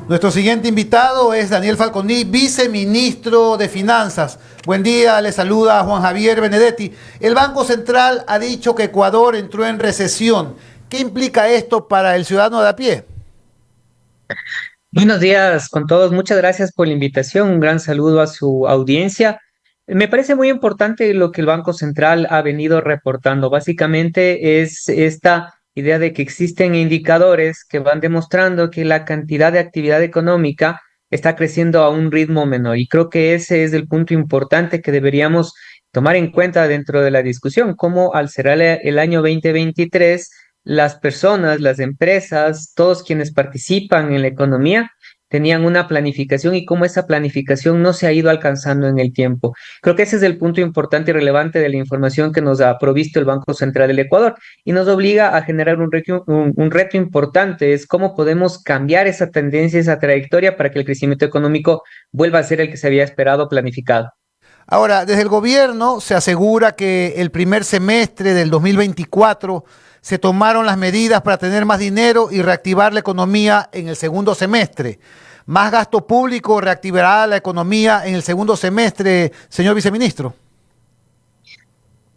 Nuestro siguiente invitado es Daniel Falconi, viceministro de Finanzas. Buen día, le saluda Juan Javier Benedetti. El Banco Central ha dicho que Ecuador entró en recesión. ¿Qué implica esto para el ciudadano de a pie? Buenos días con todos. Muchas gracias por la invitación. Un gran saludo a su audiencia. Me parece muy importante lo que el Banco Central ha venido reportando. Básicamente es esta idea de que existen indicadores que van demostrando que la cantidad de actividad económica está creciendo a un ritmo menor. Y creo que ese es el punto importante que deberíamos tomar en cuenta dentro de la discusión, cómo al cerrar el año 2023 las personas, las empresas, todos quienes participan en la economía tenían una planificación y cómo esa planificación no se ha ido alcanzando en el tiempo. Creo que ese es el punto importante y relevante de la información que nos ha provisto el Banco Central del Ecuador y nos obliga a generar un reto importante, es cómo podemos cambiar esa tendencia, esa trayectoria para que el crecimiento económico vuelva a ser el que se había esperado, planificado. Ahora, desde el gobierno se asegura que el primer semestre del 2024 se tomaron las medidas para tener más dinero y reactivar la economía en el segundo semestre. ¿Más gasto público reactivará la economía en el segundo semestre, señor viceministro?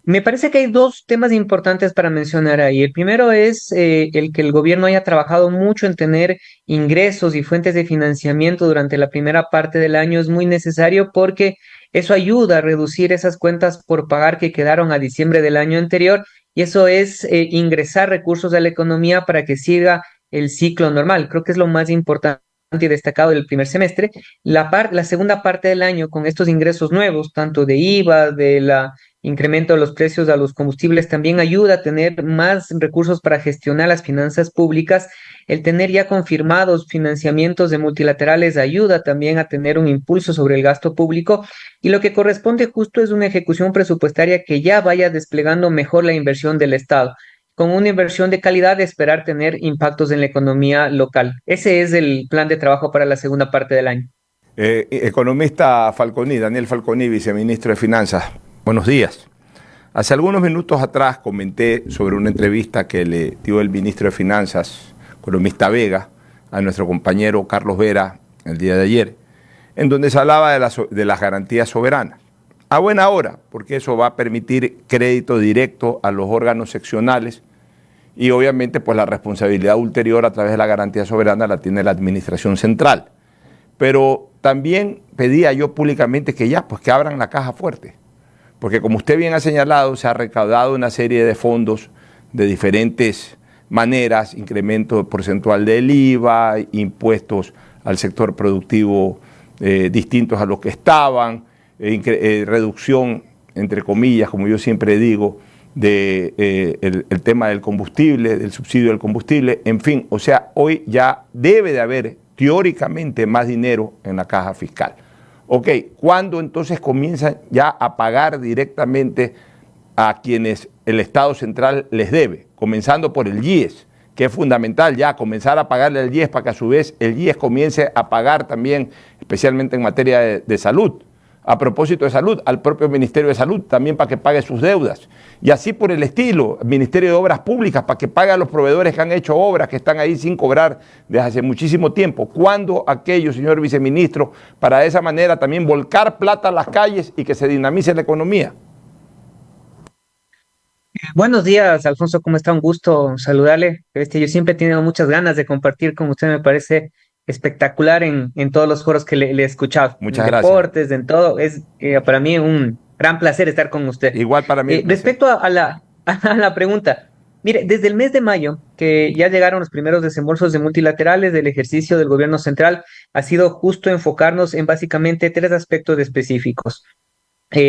Me parece que hay dos temas importantes para mencionar ahí. El primero es el que el gobierno haya trabajado mucho en tener ingresos y fuentes de financiamiento durante la primera parte del año. Es muy necesario porque eso ayuda a reducir esas cuentas por pagar que quedaron a diciembre del año anterior y eso es ingresar recursos a la economía para que siga el ciclo normal. Creo que es lo más importante y destacado del primer semestre. La segunda parte del año con estos ingresos nuevos, tanto de IVA, de la incremento de los precios a los combustibles también ayuda a tener más recursos para gestionar las finanzas públicas. El tener ya confirmados financiamientos de multilaterales ayuda también a tener un impulso sobre el gasto público y lo que corresponde justo es una ejecución presupuestaria que ya vaya desplegando mejor la inversión del Estado. Con una inversión de calidad, de esperar tener impactos en la economía local. Ese es el plan de trabajo para la segunda parte del año. Economista Falconi, Daniel Falconi, viceministro de Finanzas. Buenos días. Hace algunos minutos atrás comenté sobre una entrevista que le dio el ministro de Finanzas, economista Vega, a nuestro compañero Carlos Vera el día de ayer, en donde se hablaba de las garantías soberanas. A buena hora, porque eso va a permitir crédito directo a los órganos seccionales y obviamente pues la responsabilidad ulterior a través de la garantía soberana la tiene la administración central. Pero también pedía yo públicamente que ya, pues que abran la caja fuerte. Porque como usted bien ha señalado, se ha recaudado una serie de fondos de diferentes maneras, incremento porcentual del IVA, impuestos al sector productivo distintos a los que estaban, reducción, entre comillas, como yo siempre digo, el tema del combustible, del subsidio del combustible, en fin, o sea, hoy ya debe de haber teóricamente más dinero en la caja fiscal. Ok, ¿cuándo entonces comienzan ya a pagar directamente a quienes el Estado central les debe? Comenzando por el IES, que es fundamental ya comenzar a pagarle al IES para que a su vez el IES comience a pagar también, especialmente en materia de salud. A propósito de salud, al propio Ministerio de Salud también para que pague sus deudas. Y así por el estilo, Ministerio de Obras Públicas para que pague a los proveedores que han hecho obras, que están ahí sin cobrar desde hace muchísimo tiempo. ¿Cuándo aquello, señor viceministro, para de esa manera también volcar plata a las calles y que se dinamice la economía? Buenos días, Alfonso, ¿cómo está? Un gusto saludarle. Yo siempre he tenido muchas ganas de compartir con usted, me parece espectacular en todos los foros que le he escuchado, en Muchas gracias. deportes, en todo. Es para mí un gran placer estar con usted. Igual para mí el placer. Respecto a la pregunta, mire, desde el mes de mayo, que ya llegaron los primeros desembolsos de multilaterales del ejercicio del gobierno central, ha sido justo enfocarnos en básicamente tres aspectos específicos.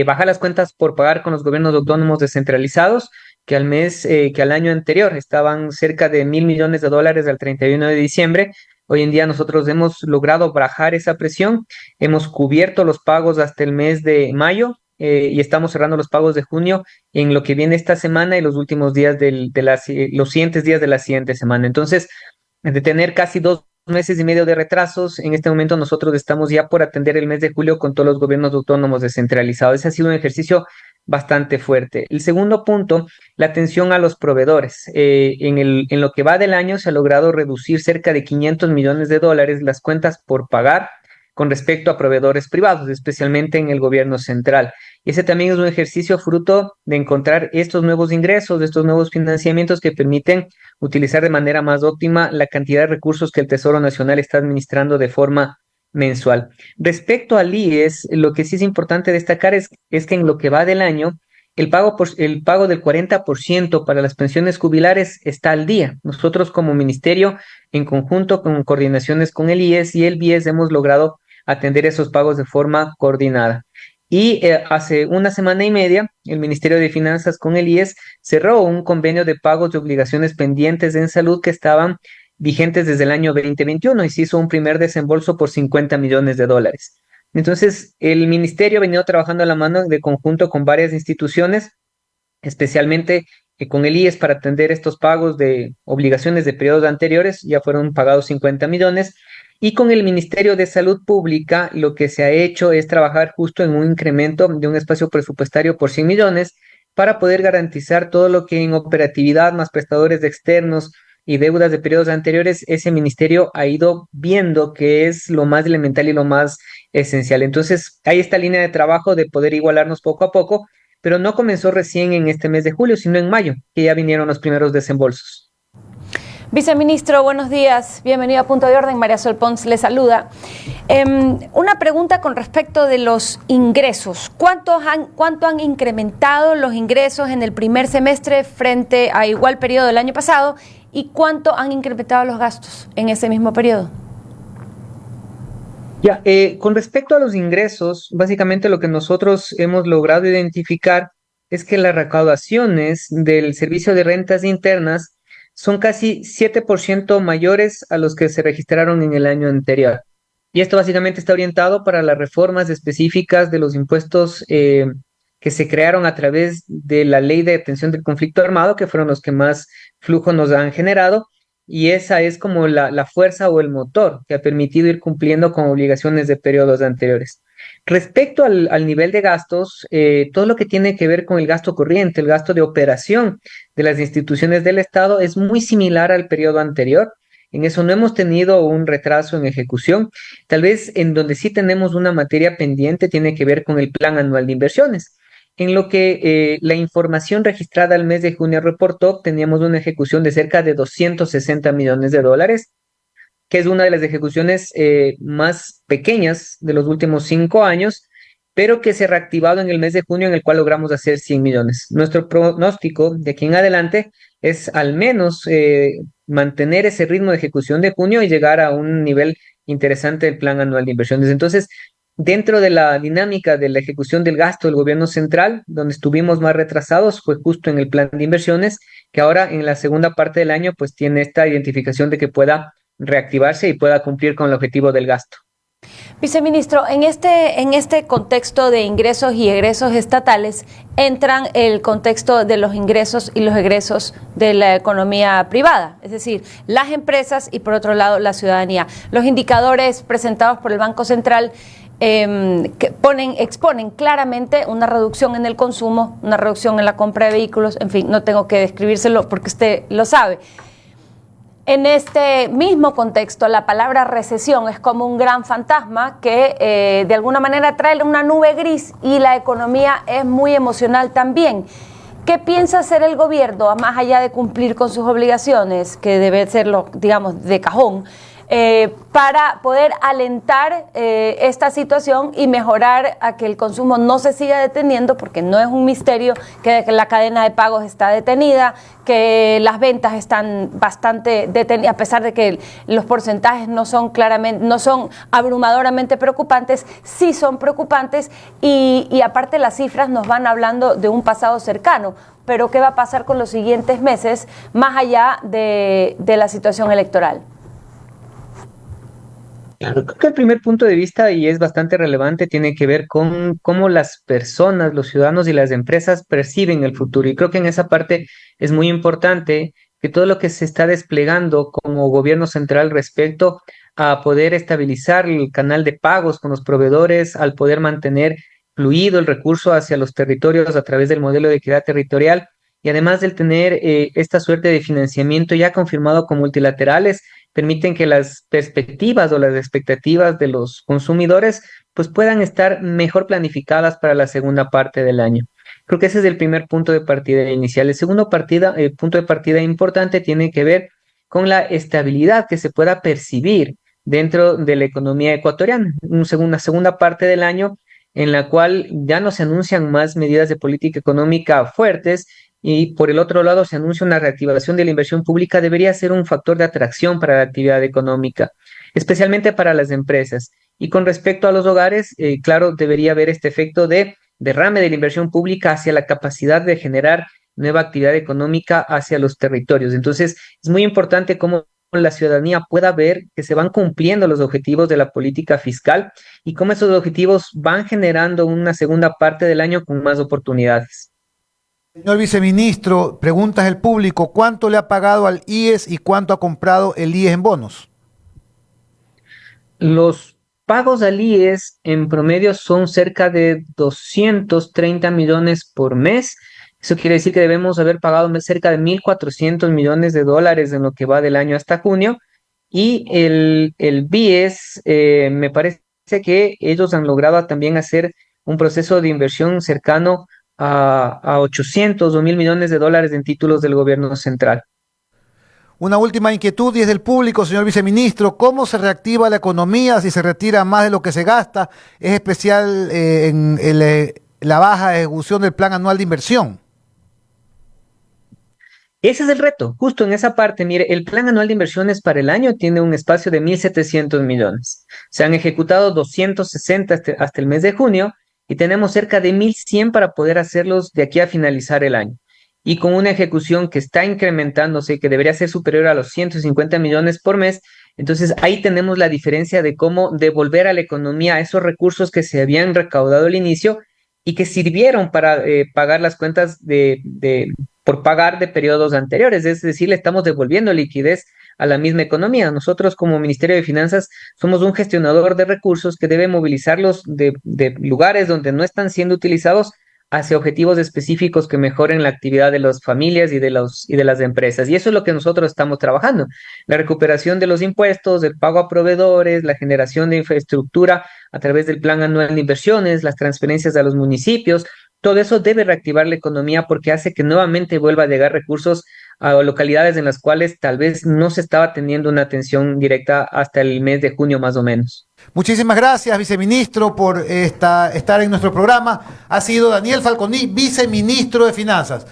Bajar las cuentas por pagar con los gobiernos autónomos descentralizados, que al año anterior estaban cerca de $1.000 millones al 31 de diciembre. Hoy en día nosotros hemos logrado bajar esa presión, hemos cubierto los pagos hasta el mes de mayo y estamos cerrando los pagos de junio en lo que viene esta semana y los últimos días los siguientes días de la siguiente semana. Entonces, de tener casi 2 meses y medio de retrasos. En este momento nosotros estamos ya por atender el mes de julio con todos los gobiernos autónomos descentralizados. Ese ha sido un ejercicio bastante fuerte. El segundo punto, la atención a los proveedores. En lo que va del año se ha logrado reducir cerca de 500 millones de dólares las cuentas por pagar con respecto a proveedores privados, especialmente en el gobierno central. Y ese también es un ejercicio fruto de encontrar estos nuevos ingresos, estos nuevos financiamientos que permiten utilizar de manera más óptima la cantidad de recursos que el Tesoro Nacional está administrando de forma mensual. Respecto al IES, lo que sí es importante destacar es que en lo que va del año, el pago del 40% para las pensiones jubilares está al día. Nosotros como ministerio, en conjunto con coordinaciones con el IES y el BIES, hemos logrado atender esos pagos de forma coordinada. Y hace una semana y media, el Ministerio de Finanzas con el IES cerró un convenio de pagos de obligaciones pendientes en salud que estaban vigentes desde el año 2021 y se hizo un primer desembolso por 50 millones de dólares. Entonces, el ministerio ha venido trabajando a la mano de conjunto con varias instituciones, especialmente con el IES para atender estos pagos de obligaciones de periodos anteriores, ya fueron pagados 50 millones, y con el Ministerio de Salud Pública lo que se ha hecho es trabajar justo en un incremento de un espacio presupuestario por 100 millones para poder garantizar todo lo que en operatividad más prestadores externos y deudas de periodos anteriores, ese ministerio ha ido viendo que es lo más elemental y lo más esencial. Entonces, hay esta línea de trabajo de poder igualarnos poco a poco, pero no comenzó recién en este mes de julio, sino en mayo, que ya vinieron los primeros desembolsos. Viceministro, buenos días. Bienvenido a Punto de Orden. María Sol Pons le saluda. Una pregunta con respecto de los ingresos. ¿Cuánto han incrementado los ingresos en el primer semestre frente a igual periodo del año pasado? ¿Y cuánto han incrementado los gastos en ese mismo periodo? Ya, con respecto a los ingresos, básicamente lo que nosotros hemos logrado identificar es que las recaudaciones del Servicio de Rentas Internas son casi 7% mayores a los que se registraron en el año anterior. Y esto básicamente está orientado para las reformas específicas de los impuestos que se crearon a través de la Ley de Atención del Conflicto Armado, que fueron los que más flujo nos han generado. Y esa es como la fuerza o el motor que ha permitido ir cumpliendo con obligaciones de periodos anteriores. Respecto al nivel de gastos, todo lo que tiene que ver con el gasto corriente, el gasto de operación de las instituciones del Estado es muy similar al periodo anterior. En eso no hemos tenido un retraso en ejecución. Tal vez en donde sí tenemos una materia pendiente tiene que ver con el Plan Anual de Inversiones. En lo que la información registrada al mes de junio reportó, teníamos una ejecución de cerca de 260 millones de dólares, que es una de las ejecuciones más pequeñas de los últimos 5 años, pero que se ha reactivado en el mes de junio, en el cual logramos hacer 100 millones. Nuestro pronóstico de aquí en adelante es al menos mantener ese ritmo de ejecución de junio y llegar a un nivel interesante del Plan Anual de Inversiones. Entonces, dentro de la dinámica de la ejecución del gasto del gobierno central, donde estuvimos más retrasados, fue justo en el plan de inversiones, que ahora en la segunda parte del año pues tiene esta identificación de que pueda reactivarse y pueda cumplir con el objetivo del gasto. Viceministro, en este contexto de ingresos y egresos estatales entran el contexto de los ingresos y los egresos de la economía privada, es decir, las empresas y por otro lado la ciudadanía. Los indicadores presentados por el Banco Central exponen claramente una reducción en el consumo, una reducción en la compra de vehículos, en fin, no tengo que describírselo porque usted lo sabe. En este mismo contexto, la palabra recesión es como un gran fantasma que de alguna manera trae una nube gris y la economía es muy emocional también. ¿Qué piensa hacer el gobierno, más allá de cumplir con sus obligaciones, que debe serlo, digamos, de cajón, para poder alentar esta situación y mejorar a que el consumo no se siga deteniendo, porque no es un misterio que la cadena de pagos está detenida, que las ventas están bastante detenidas, a pesar de que los porcentajes no son abrumadoramente preocupantes, sí son preocupantes y aparte las cifras nos van hablando de un pasado cercano. Pero ¿qué va a pasar con los siguientes meses más allá de la situación electoral? Creo que el primer punto de vista, y es bastante relevante, tiene que ver con cómo las personas, los ciudadanos y las empresas perciben el futuro. Y creo que en esa parte es muy importante que todo lo que se está desplegando como gobierno central respecto a poder estabilizar el canal de pagos con los proveedores, al poder mantener fluido el recurso hacia los territorios a través del modelo de equidad territorial y además del tener esta suerte de financiamiento ya confirmado con multilaterales, permiten que las perspectivas o las expectativas de los consumidores pues puedan estar mejor planificadas para la segunda parte del año. Creo que ese es el primer punto de partida inicial. El segundo punto de partida importante tiene que ver con la estabilidad que se pueda percibir dentro de la economía ecuatoriana. Una segunda parte del año en la cual ya no se anuncian más medidas de política económica fuertes y por el otro lado se anuncia una reactivación de la inversión pública, debería ser un factor de atracción para la actividad económica, especialmente para las empresas. Y con respecto a los hogares, claro, debería haber este efecto de derrame de la inversión pública hacia la capacidad de generar nueva actividad económica hacia los territorios. Entonces, es muy importante cómo la ciudadanía pueda ver que se van cumpliendo los objetivos de la política fiscal y cómo esos objetivos van generando una segunda parte del año con más oportunidades. Señor viceministro, preguntas del público, ¿cuánto le ha pagado al IES y cuánto ha comprado el IES en bonos? Los pagos al IES en promedio son cerca de 230 millones por mes. Eso quiere decir que debemos haber pagado cerca de 1.400 millones de dólares en lo que va del año hasta junio. Y el BIES, me parece que ellos han logrado también hacer un proceso de inversión cercano a 800 o 1.000 millones de dólares en títulos del gobierno central. Una última inquietud y es del público, señor viceministro. ¿Cómo se reactiva la economía si se retira más de lo que se gasta? Es especial la baja ejecución del plan anual de inversión. Ese es el reto, justo en esa parte. Mire, el plan anual de inversiones para el año tiene un espacio de 1.700 millones. Se han ejecutado 260 hasta el mes de junio y tenemos cerca de 1.100 para poder hacerlos de aquí a finalizar el año. Y con una ejecución que está incrementándose, que debería ser superior a los 150 millones por mes, entonces ahí tenemos la diferencia de cómo devolver a la economía esos recursos que se habían recaudado al inicio y que sirvieron para pagar las cuentas por pagar de periodos anteriores, es decir, le estamos devolviendo liquidez a la misma economía. Nosotros como Ministerio de Finanzas somos un gestionador de recursos que debe movilizarlos de lugares donde no están siendo utilizados hacia objetivos específicos que mejoren la actividad de las familias y de las empresas. Y eso es lo que nosotros estamos trabajando. La recuperación de los impuestos, el pago a proveedores, la generación de infraestructura a través del plan anual de inversiones, las transferencias a los municipios. Todo eso debe reactivar la economía porque hace que nuevamente vuelva a llegar recursos a localidades en las cuales tal vez no se estaba teniendo una atención directa hasta el mes de junio más o menos. Muchísimas gracias, viceministro, por estar en nuestro programa. Ha sido Daniel Falconi, viceministro de Finanzas.